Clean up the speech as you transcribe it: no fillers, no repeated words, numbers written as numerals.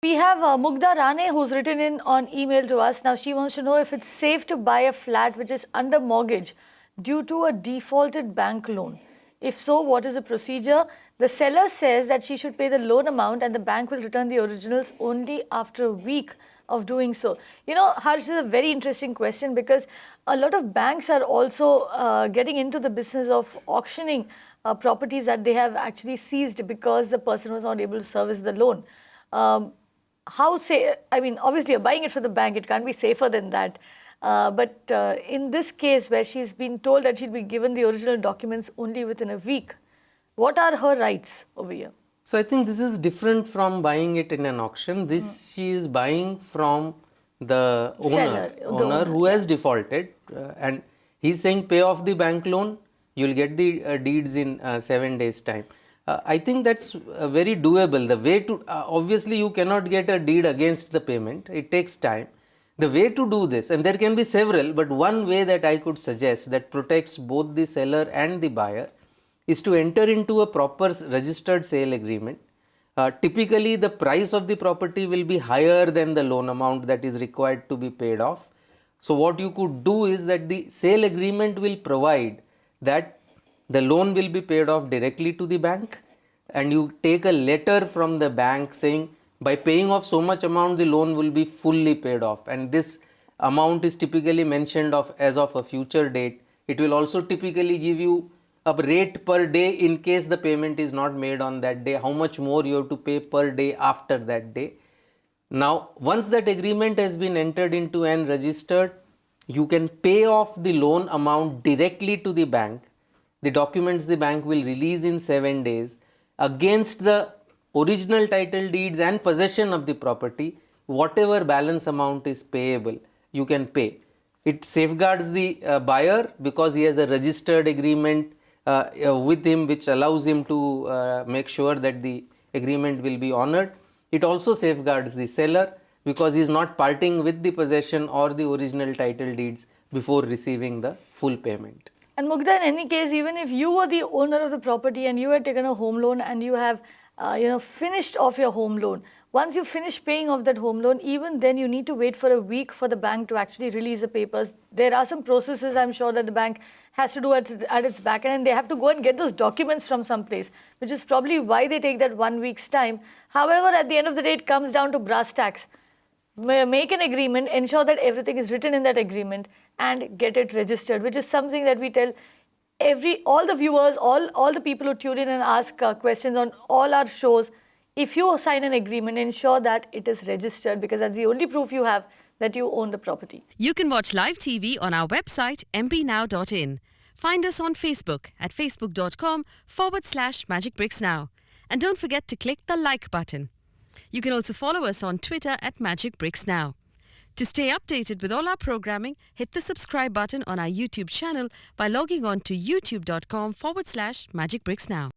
We have Mugdha Rane who's written in on email to us. Now she wants to know if it's safe to buy a flat which is under mortgage due to a defaulted bank loan. If so, what is the procedure? The seller says that she should pay the loan amount and the bank will return the originals only after a week of doing so. You know, Harsh, this is a very interesting question because a lot of banks are also getting into the business of auctioning properties that they have actually seized because the person was not able to service the loan. I mean, obviously you're buying it for the bank, it can't be safer than that. But in this case where she's been told that she'll be given the original documents only within a week, what are her rights over here? So I think this is different from buying it in an auction. This she is buying from the owner who has defaulted, and he's saying pay off the bank loan, you'll get the deeds in 7 days time. I think that's very doable. The way to, obviously you cannot get a deed against the payment, it takes time. The way to do this, and there can be several, but one way that I could suggest that protects both the seller and the buyer is to enter into a proper registered sale agreement. Typically the price of the property will be higher than the loan amount that is required to be paid off. So what you could do is that the sale agreement will provide that the loan will be paid off directly to the bank, and you take a letter from the bank saying by paying off so much amount the loan will be fully paid off, and this amount is typically mentioned as of a future date. It will also typically give you a rate per day in case the payment is not made on that day, how much more you have to pay per day after that day. Now once that agreement has been entered into and registered, you can pay off the loan amount directly to the bank. The documents the bank will release in 7 days against the original title deeds and possession of the property. Whatever balance amount is payable, you can pay. It safeguards the buyer because he has a registered agreement with him which allows him to make sure that the agreement will be honored. It also safeguards the seller because he is not parting with the possession or the original title deeds before receiving the full payment. And Mugdha, in any case, even if you were the owner of the property and you had taken a home loan and you have finished off your home loan, once you finish paying off that home loan, even then you need to wait for a week for the bank to actually release the papers. There are some processes, I'm sure, that the bank has to do at its back end, and they have to go and get those documents from some place, which is probably why they take that 1 week's time. However, at the end of the day, it comes down to brass tacks. Make an agreement, ensure that everything is written in that agreement and get it registered, which is something that we tell all the viewers, all the people who tune in and ask questions on all our shows. If you sign an agreement, ensure that it is registered because that's the only proof you have that you own the property. You can watch live TV on our website mpnow.in. Find us on Facebook at facebook.com/magicbricksnow. And don't forget to click the like button. You can also follow us on Twitter at magicbricksnow. To stay updated with all our programming, hit the subscribe button on our YouTube channel by logging on to youtube.com/magicbricksnow.